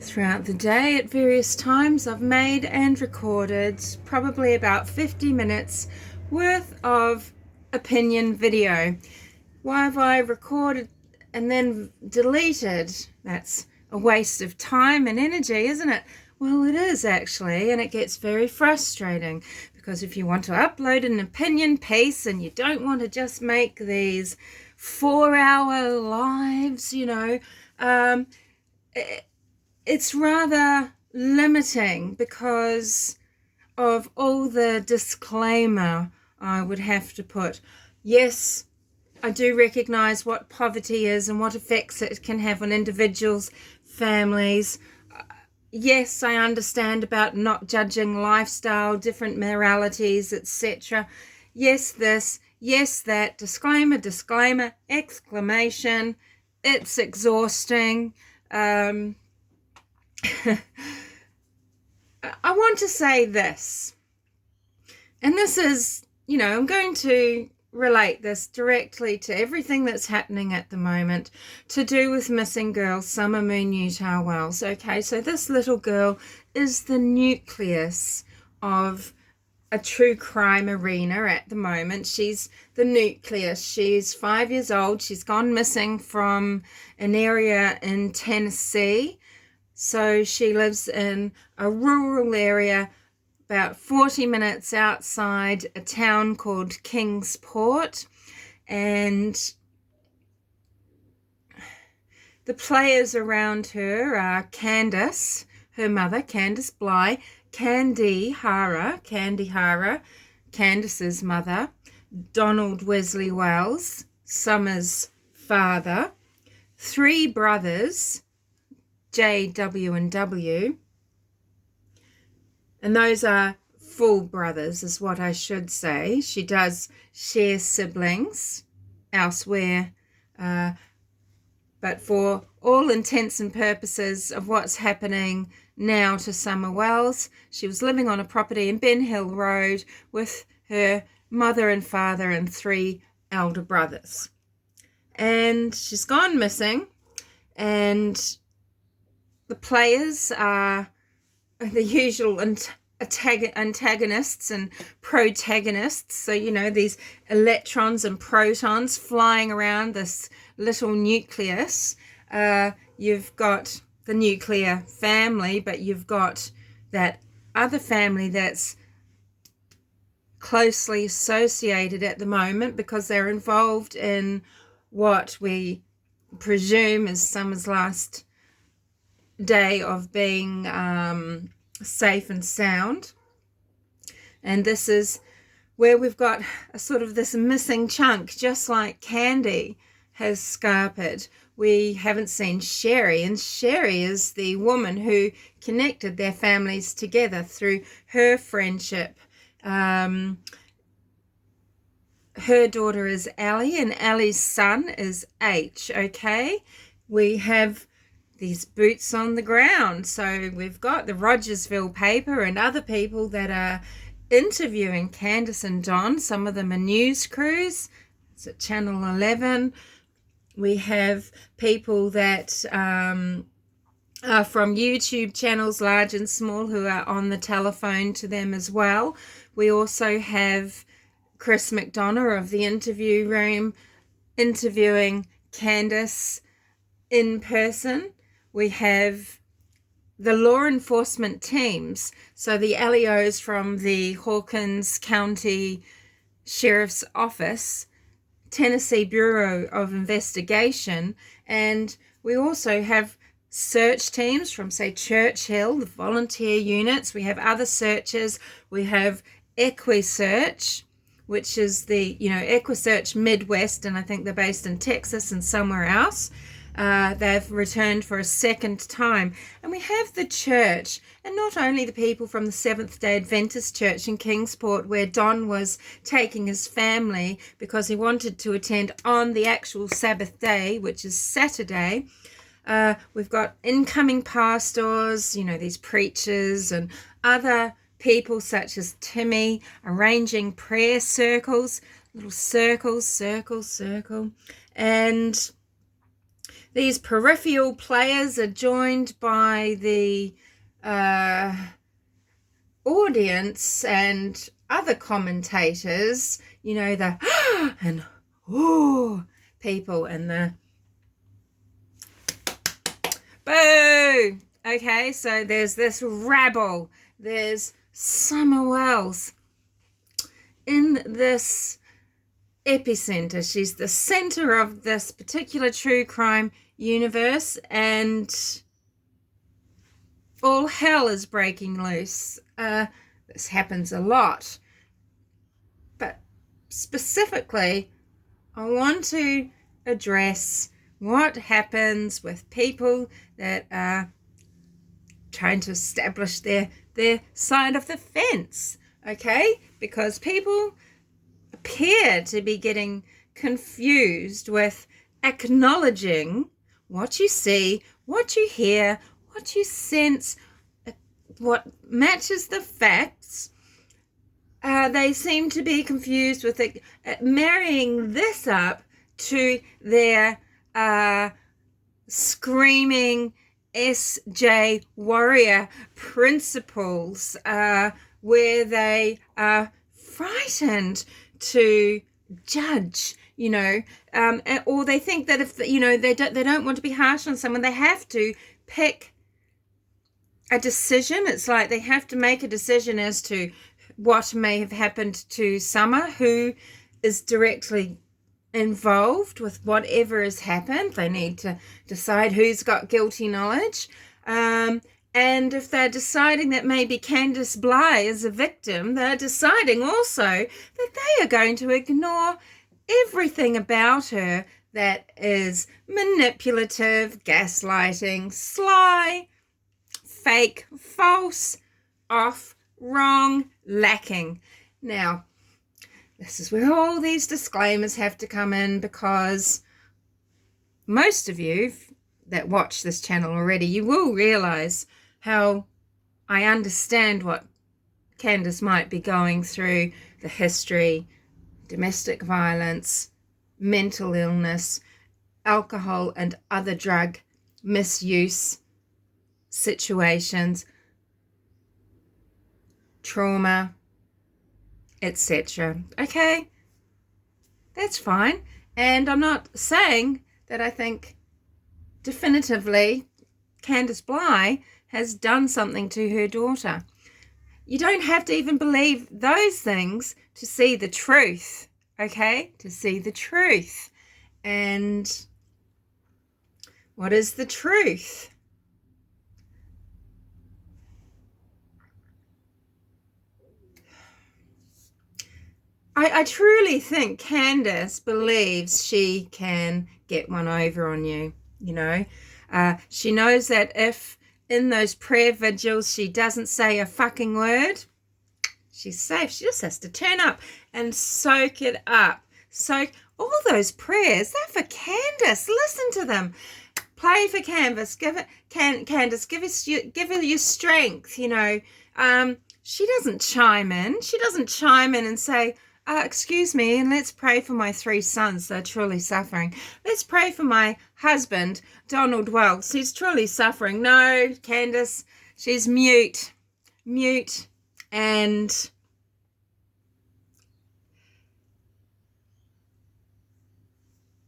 Throughout the day at various times I've made and recorded probably about 50 minutes worth of opinion video. Why have I recorded and then deleted? That's a waste of time and energy, isn't it? Well, it is actually, and it gets very frustrating because if you want to upload an opinion piece and you don't want to just make these 4-hour lives, it's rather limiting because of all the disclaimer I would have to put. Yes, I do recognise what poverty is and what effects it can have on individuals, families. Yes, I understand about not judging lifestyle, different moralities, etc. Yes, this, yes, that, disclaimer, exclamation. It's exhausting. I want to say this, and this is, I'm going to relate this directly to everything that's happening at the moment to do with missing girl Summer Moon Utah Wells. Okay, so this little girl is the nucleus of a true crime arena at the moment. She's the nucleus. She's 5 years old. She's gone missing from an area in Tennessee. So she lives in a rural area about 40 minutes outside a town called Kingsport, and the players around her are Candus, her mother, Candice Bly, Candi Hara, Candice's mother, Donald Wesley Wells, Summer's father, 3 brothers, J, W, and W, and those are full brothers is what I should say. She does share siblings elsewhere, but for all intents and purposes of what's happening now to Summer Wells, she was living on a property in Ben Hill Road with her mother and father and 3 elder brothers. And she's gone missing, and the players are the usual antagonists and protagonists. So, these electrons and protons flying around this little nucleus. You've got the nuclear family, but you've got that other family that's closely associated at the moment because they're involved in what we presume is Summer's last day of being safe and sound. And this is where we've got a sort of this missing chunk, just like Candy has scarpered. We haven't seen Sherry, and Sherry is the woman who connected their families together through her friendship. Her daughter is Ellie, and Ellie's son is H. Okay, we have these boots on the ground. So we've got the Rogersville paper and other people that are interviewing Candice and Don. Some of them are news crews. It's at Channel 11. We have people that are from YouTube channels, large and small, who are on the telephone to them as well. We also have Chris McDonough of the Interview Room interviewing Candice in person. We have the law enforcement teams, so the LEOs from the Hawkins County Sheriff's Office, Tennessee Bureau of Investigation, and we also have search teams from, say, Churchill, the volunteer units. We have other searches. We have EquiSearch, which is the, EquiSearch Midwest, and I think they're based in Texas and somewhere else. They've returned for a second time. And we have the church, and not only the people from the Seventh-day Adventist Church in Kingsport, where Don was taking his family because he wanted to attend on the actual Sabbath day, which is Saturday. We've got incoming pastors, these preachers and other people such as Timmy arranging prayer circles, little circle, and These peripheral players are joined by the audience and other commentators, you know, the and oh people and the boo. Okay, so there's this rabble. There's Summer Wells in this epicenter. She's the center of this particular true crime universe, and all hell is breaking loose. This happens a lot, but specifically I want to address what happens with people that are trying to establish their side of the fence, okay? Because people appear to be getting confused with acknowledging what you see, what you hear, what you sense, what matches the facts. They seem to be confused with it, marrying this up to their screaming SJ warrior principles, where they are frightened to judge, you know, or they think that if, you know, they don't want to be harsh on someone, they have to pick a decision. It's like they have to make a decision as to what may have happened to Summer, who is directly involved with whatever has happened. They need to decide who's got guilty knowledge. And if they're deciding that maybe Candace Bly is a victim, they're deciding also that they are going to ignore everything about her that is manipulative, gaslighting, sly, fake, false, off, wrong, lacking. Now, this is where all these disclaimers have to come in, because most of you that watch this channel already, you will realize how I understand what Candace might be going through, the history, domestic violence, mental illness, alcohol and other drug misuse situations, trauma, etc. Okay, that's fine. And I'm not saying that I think definitively Candace Bly has done something to her daughter. You don't have to even believe those things to see the truth, okay? To see the truth. And what is the truth? I truly think Candace believes she can get one over on you, you know. She knows that if in those prayer vigils she doesn't say a fucking word, she's safe. She just has to turn up and soak it up. Soak all those prayers. They're for Candace. Listen to them. Play for Candace. Candace, give her your strength, you know. She doesn't chime in. She doesn't chime in and say, excuse me, and let's pray for my 3 sons. They're truly suffering. Let's pray for my husband, Donald Wells. He's truly suffering. No, Candace, she's mute and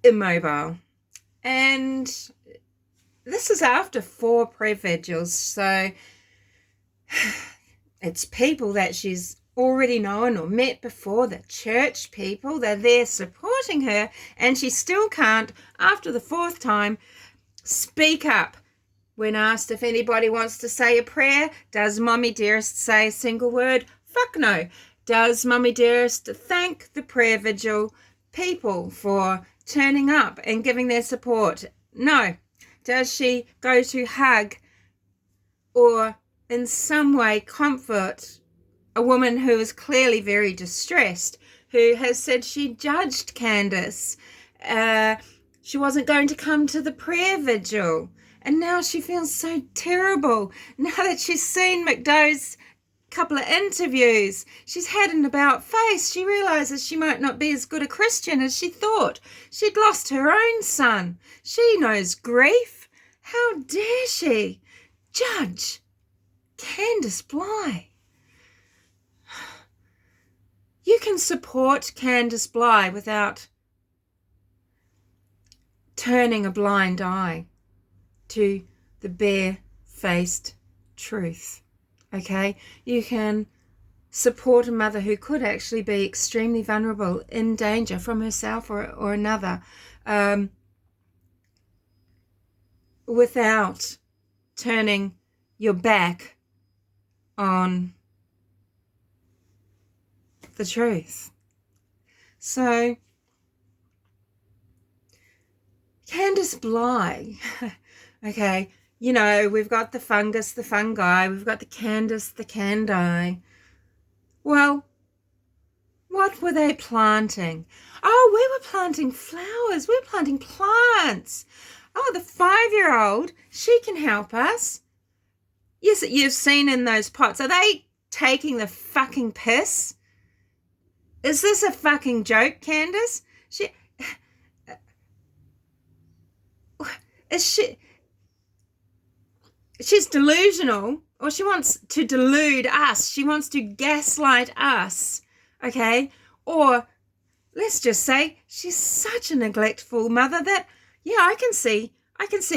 immobile. And this is after 4 prayer vigils, so it's people that she's already known or met before, the church people. They're there supporting her, and she still can't, after the 4th time, speak up. When asked if anybody wants to say a prayer, does Mommy Dearest say a single word? Fuck no. Does Mommy Dearest thank the prayer vigil people for turning up and giving their support? No. Does she go to hug or in some way comfort a woman who is clearly very distressed, who has said she judged Candace? She wasn't going to come to the prayer vigil, and now she feels so terrible now that she's seen McDow's couple of interviews. She's had an about face. She realizes she might not be as good a Christian as she thought. She'd lost her own son. She knows grief. How dare she judge Candace Bly? You can support Candace Bly without turning a blind eye to the bare-faced truth, okay? You can support a mother who could actually be extremely vulnerable, in danger from herself or another, without turning your back on the truth. So, Candace Bly, okay, you know, we've got the fungus, the fungi, we've got the candus, the candi. Well, what were they planting? Oh, we were planting flowers, we were planting plants. Oh, the 5-year-old, she can help us. Yes, you've seen in those pots. Are they taking the fucking piss? Is this a fucking joke, Candace? She's delusional, or she wants to delude us. She wants to gaslight us, okay? Or let's just say she's such a neglectful mother that, yeah, I can see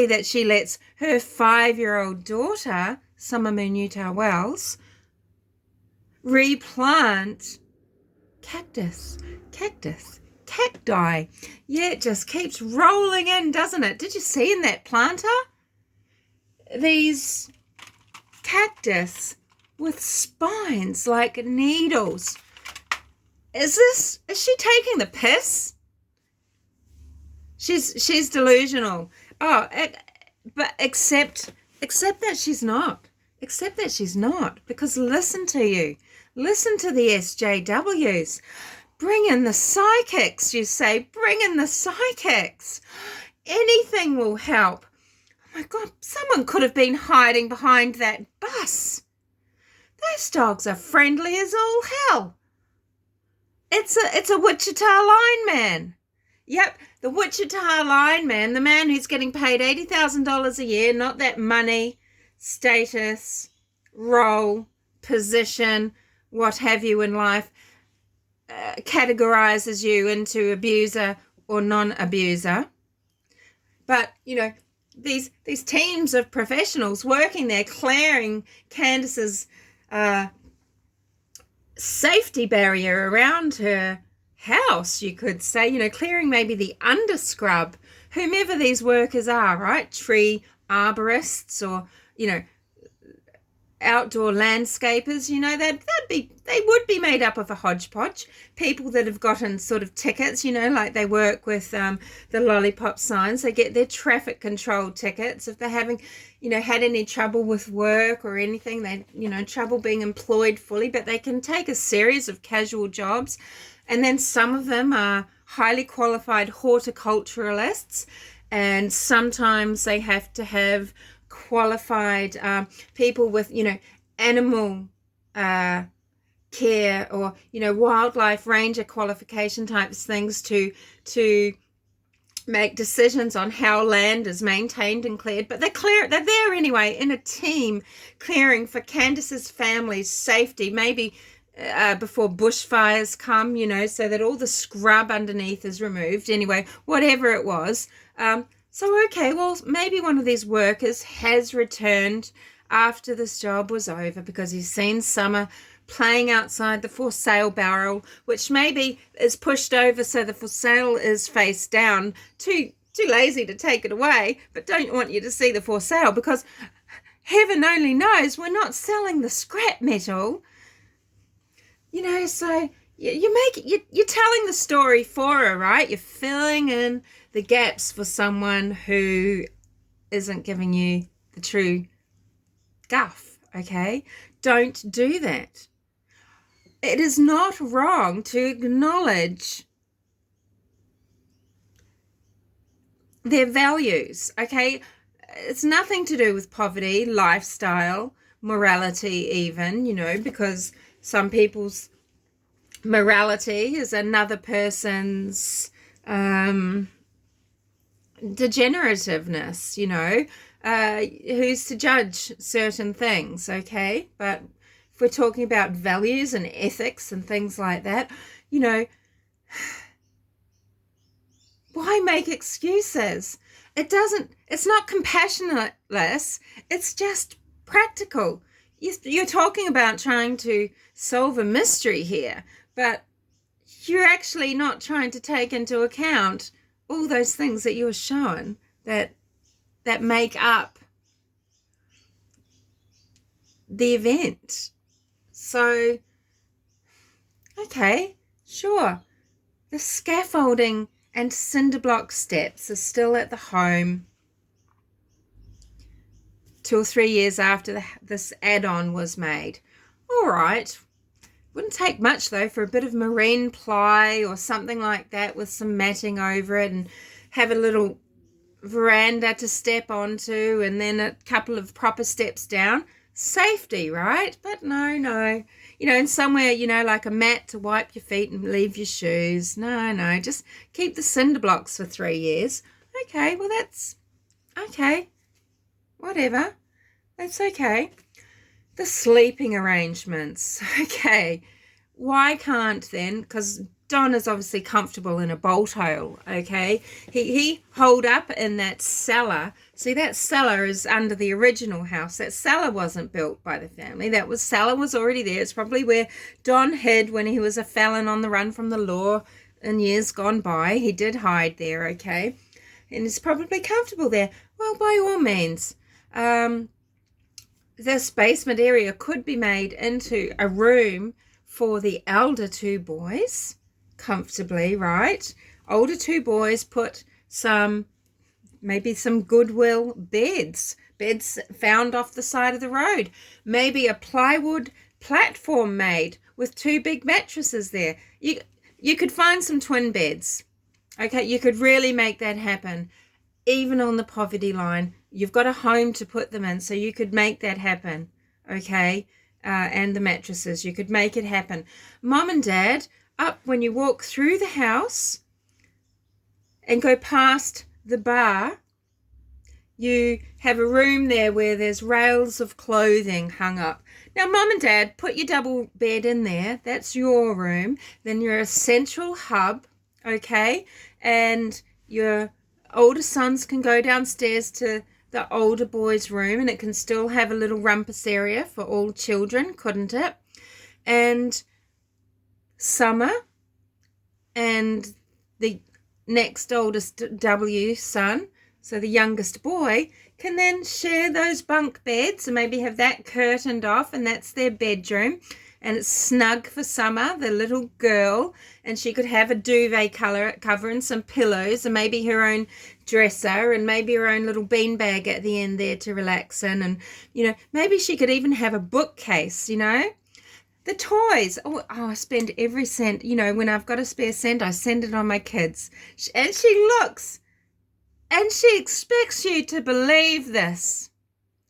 that she lets her 5-year-old daughter, Summer Moon Wells, replant cactus, cacti. Yeah, it just keeps rolling in, doesn't it? Did you see in that planter? These cactus with spines like needles. Is she taking the piss? She's delusional. Oh, but except that she's not. Except that she's not. Because listen to you. Listen to the SJWs. Bring in the psychics, you say. Bring in the psychics. Anything will help. Oh my God, someone could have been hiding behind that bus. Those dogs are friendly as all hell. It's a Wichita lineman. Yep, the Wichita lineman, the man who's getting paid $80,000 a year, not that money, status, role, position, what have you in life, categorizes you into abuser or non-abuser. But, you know, these teams of professionals working there, clearing Candace's safety barrier around her house, you could say, you know, clearing maybe the underscrub, whomever these workers are, right? Tree arborists or, you know, outdoor landscapers, you know, they would be made up of a hodgepodge. People that have gotten sort of tickets, you know, like they work with the lollipop signs. They get their traffic control tickets if they're having, you know, had any trouble with work or anything. They, you know, trouble being employed fully, but they can take a series of casual jobs. And then some of them are highly qualified horticulturalists, and sometimes they have to have qualified people with, you know, animal care or, you know, wildlife ranger qualification types things to make decisions on how land is maintained and cleared. But they're there anyway in a team, clearing for Candace's family's safety, maybe before bushfires come, you know, so that all the scrub underneath is removed. Anyway, whatever it was. So, okay, well, maybe one of these workers has returned after this job was over because he's seen Summer playing outside the for sale barrel, which maybe is pushed over so the for sale is face down. Too lazy to take it away, but don't want you to see the for sale because heaven only knows we're not selling the scrap metal. You know, so you're telling the story for her, right? You're filling in the gaps for someone who isn't giving you the true guff, okay? Don't do that. It is not wrong to acknowledge their values, okay? It's nothing to do with poverty, lifestyle, morality even, because some people's morality is another person's degenerativeness, who's to judge certain things, okay? But if we're talking about values and ethics and things like that, why make excuses? It's not compassionateless, it's just practical. You're talking about trying to solve a mystery here, but you're actually not trying to take into account all those things that you're shown that make up the event. So, okay, sure. The scaffolding and cinder block steps are still at the home 2 or 3 years after this add-on was made. All right. Wouldn't take much, though, for a bit of marine ply or something like that with some matting over it, and have a little veranda to step onto, and then a couple of proper steps down. Safety, right? But no. And somewhere, like a mat to wipe your feet and leave your shoes. No. Just keep the cinder blocks for 3 years. Okay, well, that's okay. Whatever. That's okay. The sleeping arrangements. Okay. Why can't then? Because Don is obviously comfortable in a bolt hole, okay? He holed up in that cellar. See, that cellar is under the original house. That cellar wasn't built by the family. Cellar was already there. It's probably where Don hid when he was a felon on the run from the law in years gone by. He did hide there, okay? And he's probably comfortable there. Well, by all means, this basement area could be made into a room for the elder 2 boys comfortably, right? Older 2 boys put maybe some Goodwill beds found off the side of the road, maybe a plywood platform made with 2 big mattresses there. You could find some twin beds, okay? You could really make that happen. Even on the poverty line, you've got a home to put them in, so you could make that happen, okay? And the mattresses, you could make it happen. Mom and Dad, up when you walk through the house and go past the bar, you have a room there where there's rails of clothing hung up. Now, Mom and Dad, put your double bed in there. That's your room. Then you're a central hub, okay? And your older sons can go downstairs to the older boys' room, and it can still have a little rumpus area for all children, couldn't it? And Summer and the next oldest W son, so the youngest boy, can then share those bunk beds and maybe have that curtained off, and that's their bedroom. And it's snug for Summer, the little girl, and she could have a duvet cover and some pillows and maybe her own dresser and maybe her own little beanbag at the end there to relax in. And, maybe she could even have a bookcase, The toys. Oh, I spend every cent. When I've got a spare cent, I send it on my kids. And she looks and she expects you to believe this.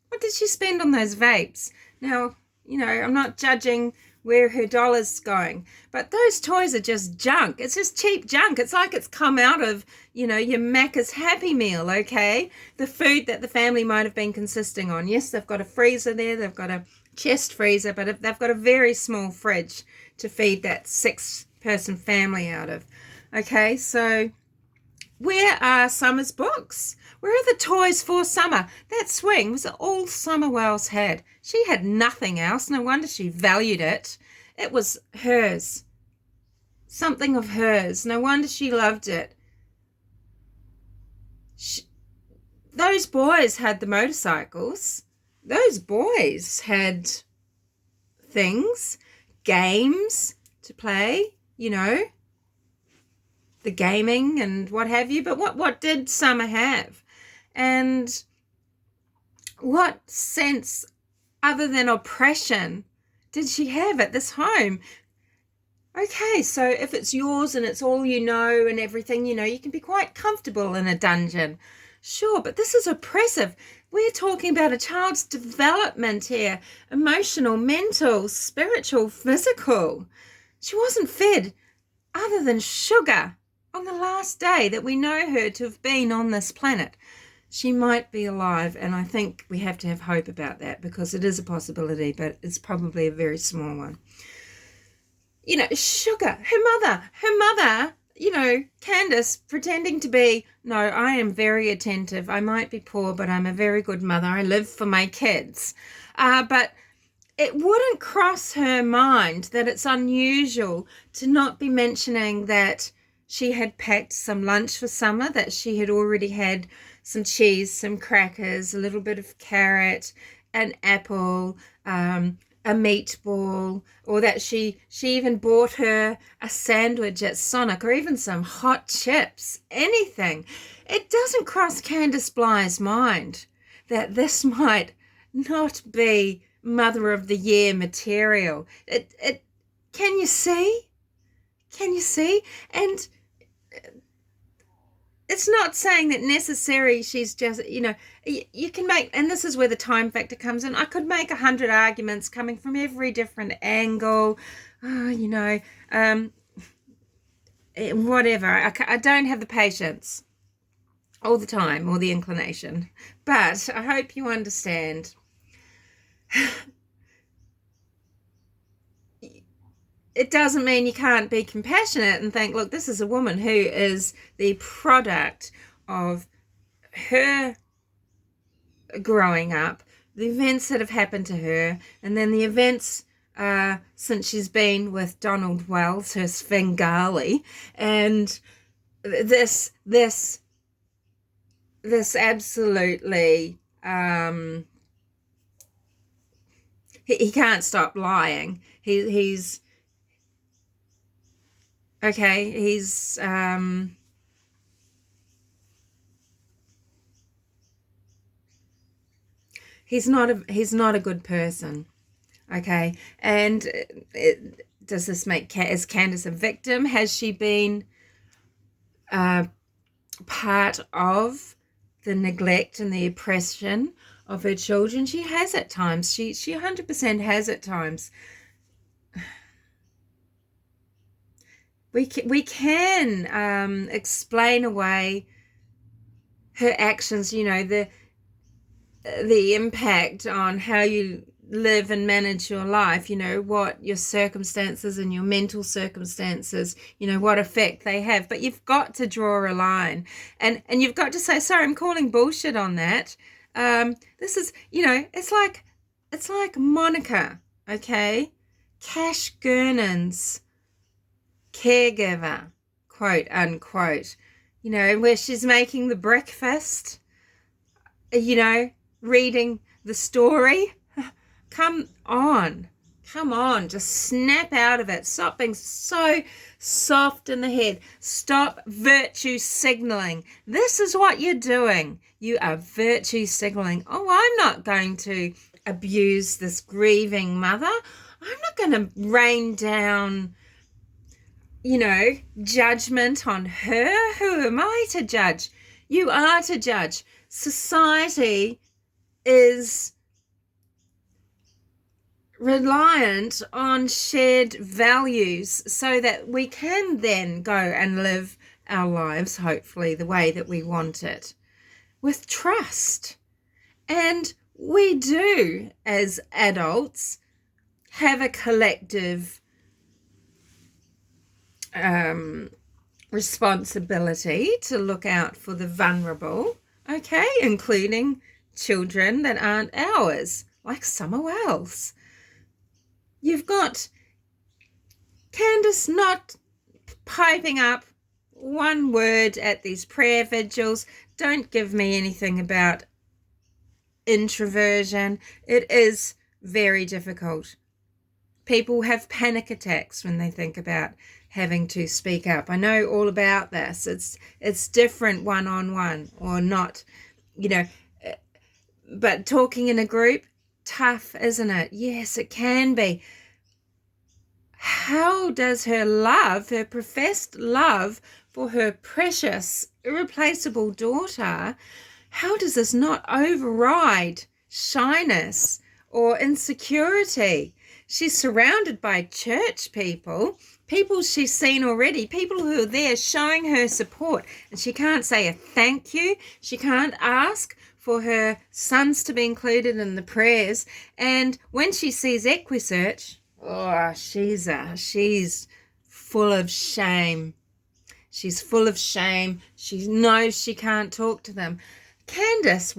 What did she spend on those vapes? Now, I'm not judging where her dollar's going, but those toys are just junk. It's just cheap junk. It's like it's come out of, your Macca's Happy Meal, okay? The food that the family might have been consisting on. Yes, they've got a freezer there. They've got a chest freezer, but they've got a very small fridge to feed that 6-person family out of. Okay, so where are Summer's books? Where are the toys for Summer? That swing was all Summer Wells had. She had nothing else. No wonder she valued it. It was hers. Something of hers. No wonder she loved it. Those boys had the motorcycles. Those boys had things, games to play, the gaming and what have you. But what did Summer have? And what sense other than oppression did she have at this home? Okay, so if it's yours and it's all you know and everything, you can be quite comfortable in a dungeon. Sure, but this is oppressive. We're talking about a child's development here. Emotional, mental, spiritual, physical. She wasn't fed other than sugar on the last day that we know her to have been on this planet. She might be alive, and I think we have to have hope about that, because it is a possibility, but it's probably a very small one. You know, sugar, her mother, you know, Candace, pretending to be, no, I am very attentive. I might be poor, but I'm a very good mother. I live for my kids. But it wouldn't cross her mind that it's unusual to not be mentioning that she had packed some lunch for summer, that she had already had some cheese, some crackers, a little bit of carrot, an apple, a meatball, or that she even bought her a sandwich at Sonic, or even some hot chips, anything. It doesn't cross Candace Bly's mind that this might not be Mother of the Year material. It can you see? Can you see? And it's not saying that necessarily she's just, you know, you can make, and this is where the time factor comes in. I could make 100 arguments coming from every different angle, you know, whatever. I don't have the patience all the time, or the inclination, but I hope you understand. It doesn't mean you can't be compassionate and think, look, this is a woman who is the product of her growing up, the events that have happened to her, and then the events since she's been with Donald Wells, her Svengali, and this absolutely, he can't stop lying. He's okay, he's not a good person. Okay, and does this make is Candace a victim? Has she been part of the neglect and the oppression of her children? She has at times. She 100% has at times. We can explain away her actions, you know, the impact on how you live and manage your life, you know, what your circumstances and your mental circumstances, you know, what effect they have. But you've got to draw a line, and you've got to say, sorry, I'm calling bullshit on that. This is, you know, it's like Monica, okay, Cash Gurnan's caregiver, quote unquote, you know, where she's making the breakfast, you know, reading the story. Come on, just snap out of it. Stop being so soft in the head. Stop virtue signaling. This is what you're doing. You are virtue signaling. Oh, I'm not going to abuse this grieving mother. I'm not going to rain down, you know, judgment on her. Who am I to judge? You are to judge. Society is reliant on shared values so that we can then go and live our lives, hopefully, the way that we want it, with trust. And we do, as adults, have a collective responsibility to look out for the vulnerable, okay, including children that aren't ours, like Summer Wells. You've got Candace not piping up one word at these prayer vigils. Don't give me anything about introversion. It is very difficult. People have panic attacks when they think about having to speak up. I know all about this. It's different one-on-one, or not, you know, but talking in a group, tough, isn't it? Yes, it can be. How does her love, her professed love for her precious, irreplaceable daughter, How does this not override shyness or insecurity? She's surrounded by church people, people she's seen already, people who are there showing her support, and she can't say a thank you. She can't ask for her sons to be included in the prayers. And when she sees Equisearch, oh, she's full of shame. She's full of shame. She knows she can't talk to them. Candus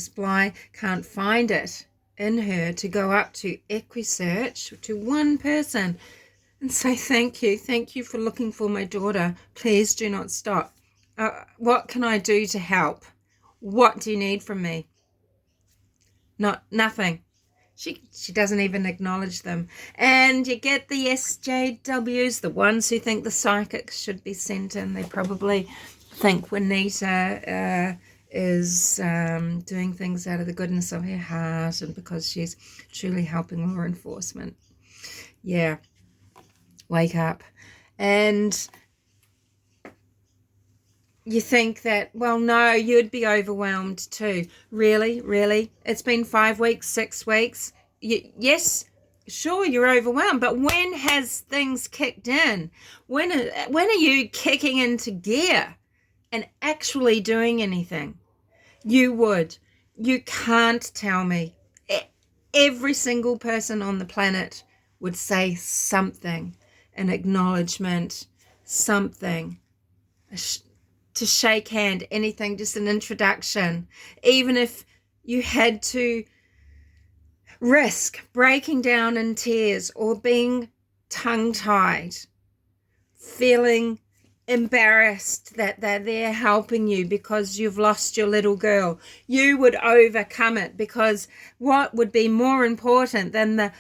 Bly can't find it in her to go up to Equisearch, to one person, and say, thank you for looking for my daughter. Please do not stop. What can I do to help? What do you need from me? Nothing. She doesn't even acknowledge them. And you get the SJWs, the ones who think the psychics should be sent in. They probably think Juanita is doing things out of the goodness of her heart and because she's truly helping law enforcement. Yeah, wake up. And you think that, well, no, you'd be overwhelmed too. Really? It's been 5 weeks, 6 weeks. Yes, sure, you're overwhelmed, but when has things kicked in? When are you kicking into gear and actually doing anything? You can't tell me. Every single person on the planet would say something, an acknowledgement, something, to shake hand, anything, just an introduction. Even if you had to risk breaking down in tears or being tongue-tied, feeling embarrassed that they're there helping you because you've lost your little girl, you would overcome it, because what would be more important than the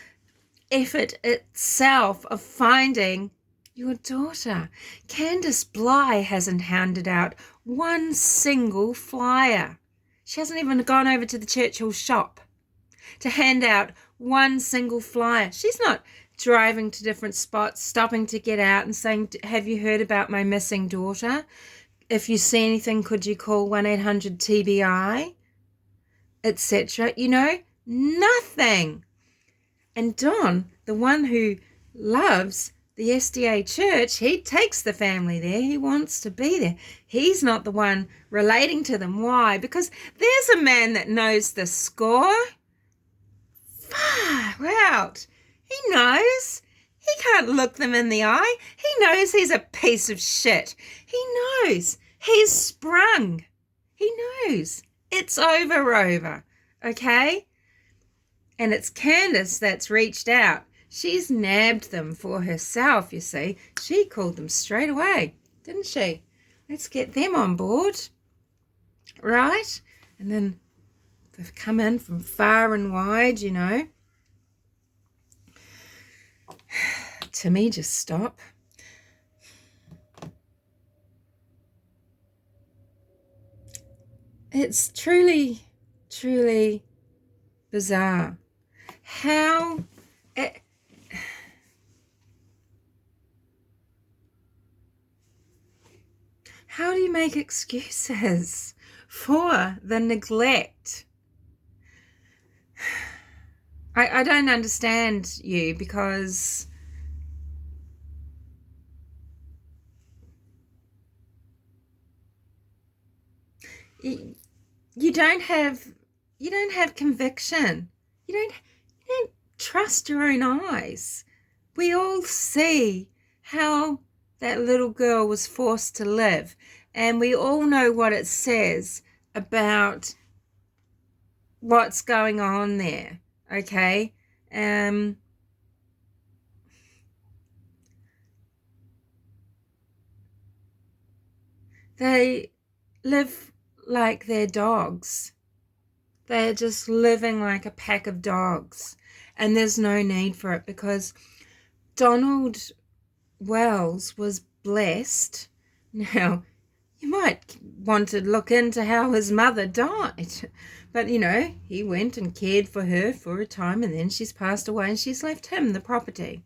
effort itself of finding your daughter? Candus Bly hasn't handed out one single flyer. She hasn't even gone over to the Churchill shop to hand out one single flyer. She's not driving to different spots, stopping to get out and saying, have you heard about my missing daughter? If you see anything, could you call 1-800-TBI, etc.? Nothing. And Don, the one who loves the SDA church, he takes the family there. He wants to be there. He's not the one relating to them. Why? Because there's a man that knows the score. Far out. He knows. He can't look them in the eye. He knows he's a piece of shit. He knows. He's sprung. He knows. It's over. Okay? And it's Candus that's reached out. She's nabbed them for herself, you see. She called them straight away, didn't she? Let's get them on board. Right? And then they've come in from far and wide, Timmy, just stop. It's truly bizarre. How do you make excuses for the neglect? I don't understand you, because you don't have conviction. You don't trust your own eyes. We all see how that little girl was forced to live, and we all know what it says about what's going on there. Okay? They live like they're dogs. They're just living like a pack of dogs. And there's no need for it, because Donald Wells was blessed. Now, you might want to look into how his mother died. But, he went and cared for her for a time, and then she's passed away and she's left him the property.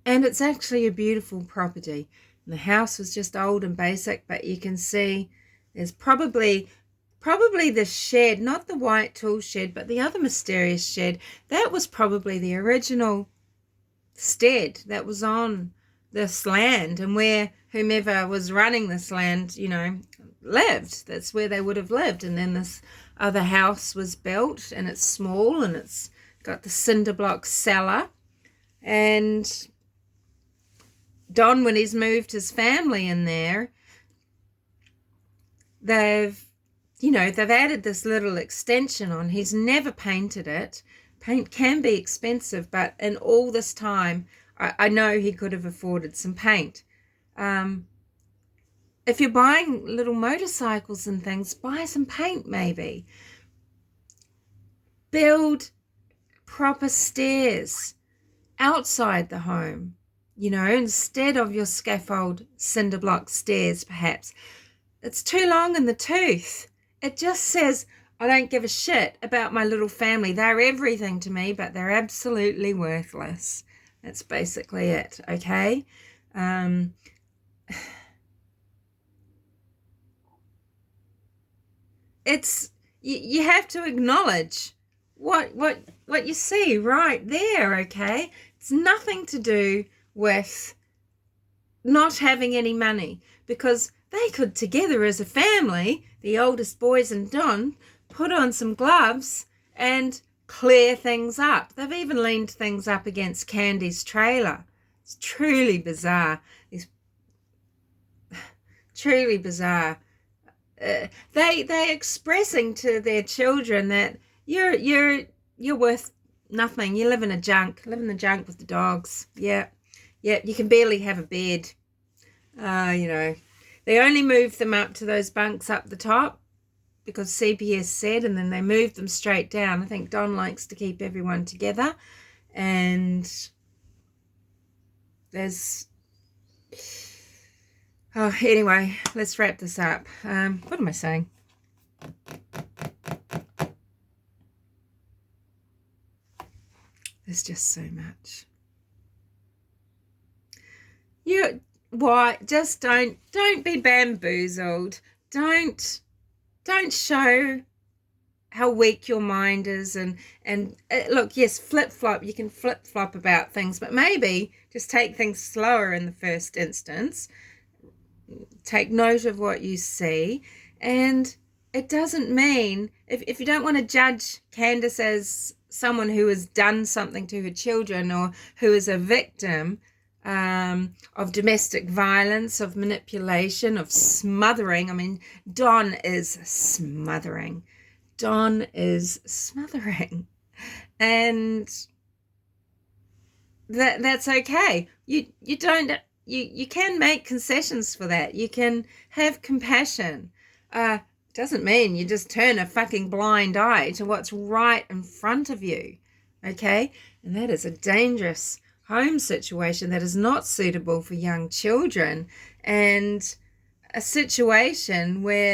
And it's actually a beautiful property. The house was just old and basic, but you can see There's probably the shed, not the white tool shed, but the other mysterious shed. That was probably the original stead that was on this land, and where whomever was running this land, lived. That's where they would have lived. And then this other house was built, and it's small, and it's got the cinder block cellar. And Don, when he's moved his family in there, they've added this little extension on. He's never painted it. Paint can be expensive, but in all this time, I know he could have afforded some paint. If you're buying little motorcycles and things, buy some paint maybe. Build proper stairs outside the home, instead of your scaffold cinder block stairs perhaps. It's too long in the tooth. It just says, I don't give a shit about my little family. They're everything to me, but they're absolutely worthless. That's basically it, okay? It's you have to acknowledge what you see right there, okay? It's nothing to do with not having any money, because they could together as a family, the oldest boys and Don, put on some gloves and clear things up. They've even leaned things up against Candy's trailer. It's truly bizarre. It's truly bizarre. They're expressing to their children that you're worth nothing. You live in the junk with the dogs. Yeah, you can barely have a bed. They only moved them up to those bunks up the top because CPS said, and then they moved them straight down. I think Don likes to keep everyone together, and there's... anyway, let's wrap this up. What am I saying? There's just so much. Just don't be bamboozled. Don't show how weak your mind is, and look, yes, flip-flop, you can flip-flop about things, but maybe just take things slower in the first instance. Take note of what you see, and it doesn't mean, if you don't want to judge Candace as someone who has done something to her children, or who is a victim of domestic violence, of manipulation, of smothering. I mean, Don is smothering, and that's okay. You can make concessions for that. You can have compassion. Doesn't mean you just turn a fucking blind eye to what's right in front of you, okay? And that is a dangerous home situation that is not suitable for young children, and a situation where